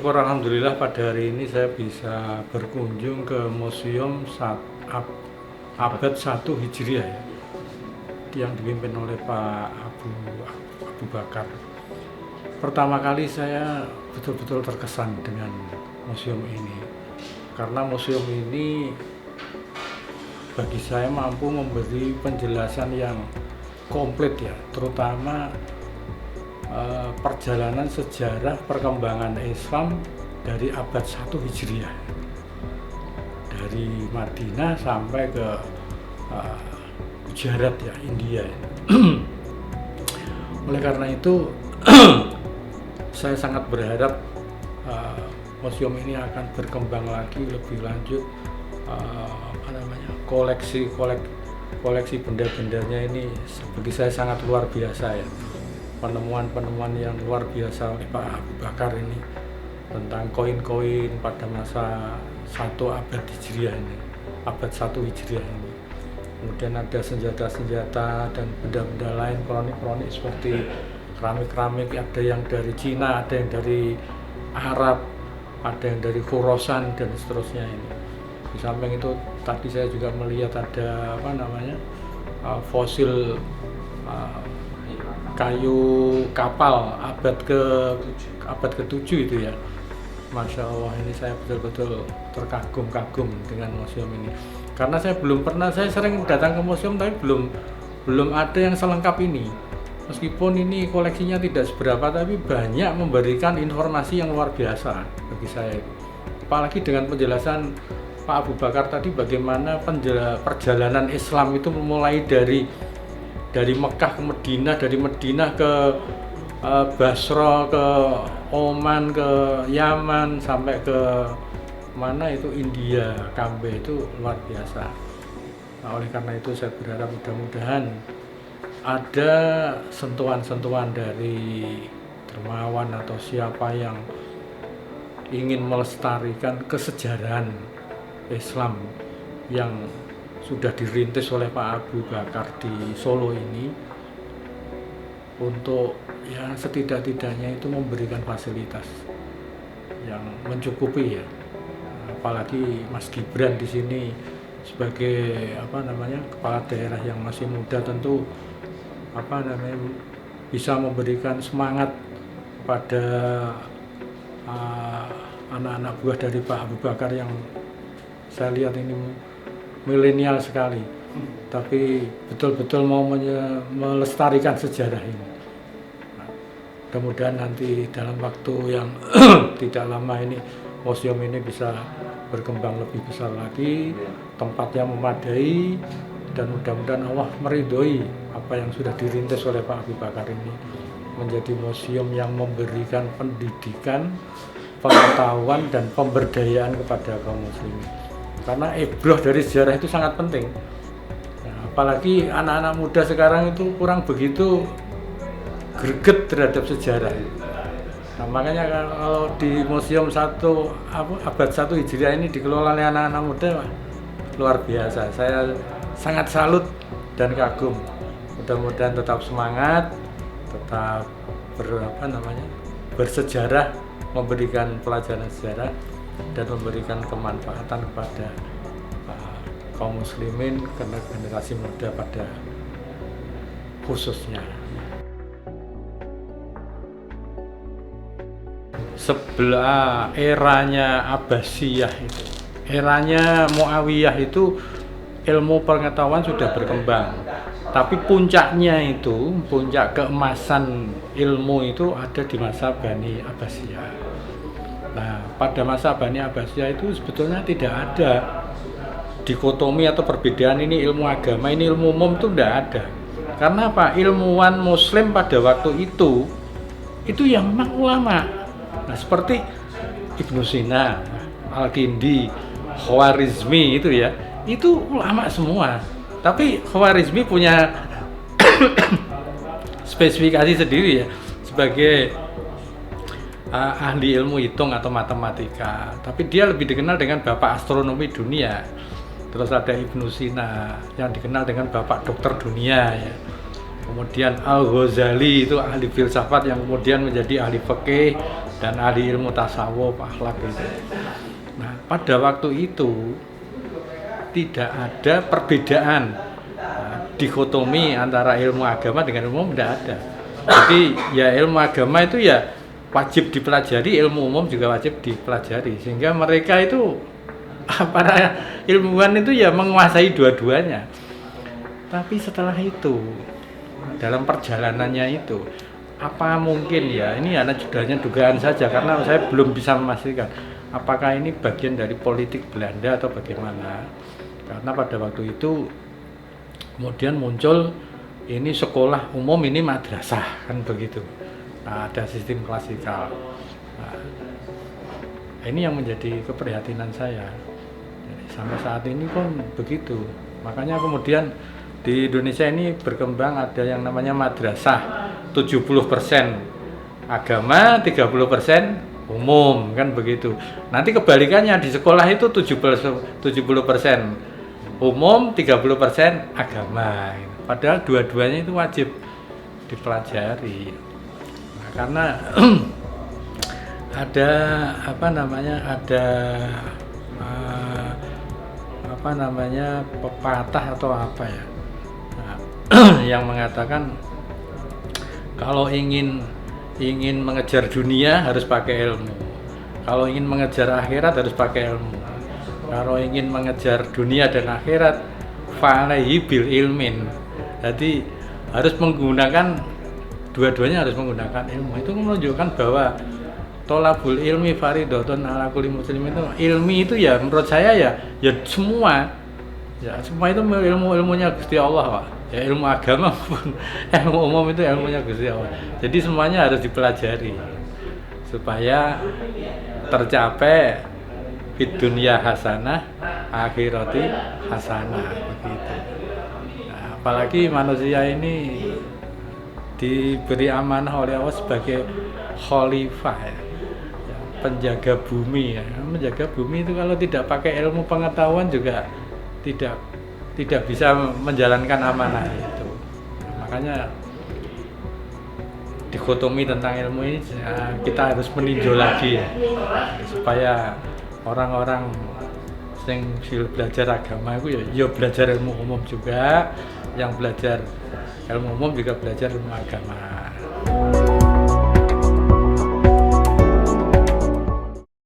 syukur alhamdulillah pada hari ini saya bisa berkunjung ke Museum Abad 1 Hijriah ya, yang dipimpin oleh Pak Abu Bakar. Pertama kali saya betul-betul terkesan dengan museum ini, karena museum ini bagi saya mampu memberi penjelasan yang komplit ya, terutama perjalanan sejarah perkembangan Islam dari abad 1 Hijriah, dari Madinah sampai ke Gujarat ya, India. Oleh karena itu saya sangat berharap museum ini akan berkembang lagi lebih lanjut, koleksi benda-bendanya ini bagi saya sangat luar biasa ya. Penemuan-penemuan yang luar biasa oleh Pak Abu Bakar ini tentang koin-koin pada masa 1 abad Hijriah ini, abad 1 Hijriah ini. Kemudian ada senjata-senjata dan benda-benda lain, kronik-kronik seperti keramik-keramik, ada yang dari Cina, ada yang dari Arab, ada yang dari Khorasan dan seterusnya ini. Di samping itu tadi saya juga melihat ada fosil kayu kapal abad ke-7 itu ya. Masya Allah, ini saya betul-betul terkagum-kagum dengan museum ini. Karena saya sering datang ke museum tapi belum ada yang selengkap ini. Meskipun ini koleksinya tidak seberapa, tapi banyak memberikan informasi yang luar biasa bagi saya. Apalagi dengan penjelasan Pak Abu Bakar tadi, bagaimana perjalanan Islam itu mulai dari Mekah ke Madinah, dari Madinah ke Basra, ke Oman, ke Yaman, sampai ke mana itu India, Kambe, itu luar biasa. Nah, oleh karena itu saya berharap mudah-mudahan ada sentuhan-sentuhan dari dermawan atau siapa yang ingin melestarikan kesejarahan Islam yang sudah dirintis oleh Pak Abu Bakar di Solo ini, untuk ya setidak-tidaknya itu memberikan fasilitas yang mencukupi ya. Apalagi Mas Gibran di sini sebagai kepala daerah yang masih muda, tentu bisa memberikan semangat kepada anak-anak buah dari Pak Abu Bakar yang saya lihat ini milenial sekali, tapi betul-betul mau melestarikan sejarah ini. Mudah-mudahan nanti dalam waktu yang tidak lama ini museum ini bisa berkembang lebih besar lagi, tempatnya memadai, dan mudah-mudahan Allah meridhoi apa yang sudah dirintis oleh Pak Abu Bakar ini menjadi museum yang memberikan pendidikan, pengetahuan, dan pemberdayaan kepada kaum muslimin. Karena ibroh dari sejarah itu sangat penting. Nah, apalagi anak-anak muda sekarang itu kurang begitu greget terhadap sejarah. Nah, makanya kalau di Museum Abad 1 Hijriah ini dikelola oleh anak-anak muda, luar biasa. Saya sangat salut dan kagum. Mudah-mudahan tetap semangat, tetap bersejarah, memberikan pelajaran sejarah, dan memberikan kemanfaatan kepada kaum muslimin, karena generasi muda pada khususnya. Sebelah eranya Abbasiyah itu, eranya Muawiyah itu ilmu pengetahuan sudah berkembang, tapi puncak keemasan ilmu itu ada di masa Bani Abbasiyah. Nah, pada masa Bani Abbasiyah itu sebetulnya tidak ada dikotomi atau perbedaan ini ilmu agama, ini ilmu umum, itu tidak ada. Karena apa? Ilmuwan muslim pada waktu itu yang memang ulama. Nah, seperti Ibnu Sina, Al-Kindi, Khwarizmi itu ya, itu ulama semua. Tapi Khwarizmi punya spesifikasi sendiri ya, sebagai ahli ilmu hitung atau matematika, tapi dia lebih dikenal dengan bapak astronomi dunia. Terus ada Ibnu Sina yang dikenal dengan bapak dokter dunia ya. Kemudian Al-Ghazali itu ahli filsafat yang kemudian menjadi ahli fikih, dan ahli ilmu tasawuf, akhlak gitu. Nah, pada waktu itu tidak ada perbedaan dikotomi antara ilmu agama dengan umum, tidak ada. Jadi ya ilmu agama itu ya wajib dipelajari, ilmu umum juga wajib dipelajari, sehingga mereka itu para ilmuwan itu ya menguasai dua-duanya. Tapi setelah itu dalam perjalanannya itu apa mungkin ya, ini hanya dugaan saja karena saya belum bisa memastikan apakah ini bagian dari politik Belanda atau bagaimana. Karena pada waktu itu kemudian muncul ini sekolah umum, ini madrasah, kan begitu. Nah, ada sistem klasikal. Nah, ini yang menjadi keprihatinan saya. Jadi, sampai saat ini pun begitu. Makanya kemudian di Indonesia ini berkembang ada yang namanya madrasah, 70% agama, 30% umum, kan begitu. Nanti kebalikannya di sekolah itu 70% umum, 30% agama. Padahal dua-duanya itu wajib dipelajari. Nah, karena ada pepatah atau apa ya, yang mengatakan kalau ingin mengejar dunia harus pakai ilmu, kalau ingin mengejar akhirat harus pakai ilmu, kalau ingin mengejar dunia dan akhirat fa'alaihi bil ilmin. Jadi harus menggunakan dua-duanya, harus menggunakan ilmu. Itu menunjukkan bahwa tolabul ilmi fardhotun ala kulli muslim. Itu ilmi itu ya menurut saya ya semua itu ilmunya Gusti Allah, Pak. Ya ilmu agama pun ilmu umum itu ilmunya Gusti Allah. Jadi semuanya harus dipelajari supaya tercapai fid dunya hasanah, akhirati hasanah, begitu. Nah, apalagi manusia ini diberi amanah oleh Allah sebagai khalifah, ya, penjaga bumi. Ya. Menjaga bumi itu kalau tidak pakai ilmu pengetahuan juga tidak bisa menjalankan amanah itu. Makanya dikotomi tentang ilmu ini kita harus meninjau lagi ya, supaya orang-orang yang belajar agama itu ya belajar ilmu umum juga, yang belajar ilmu umum juga belajar ilmu agama.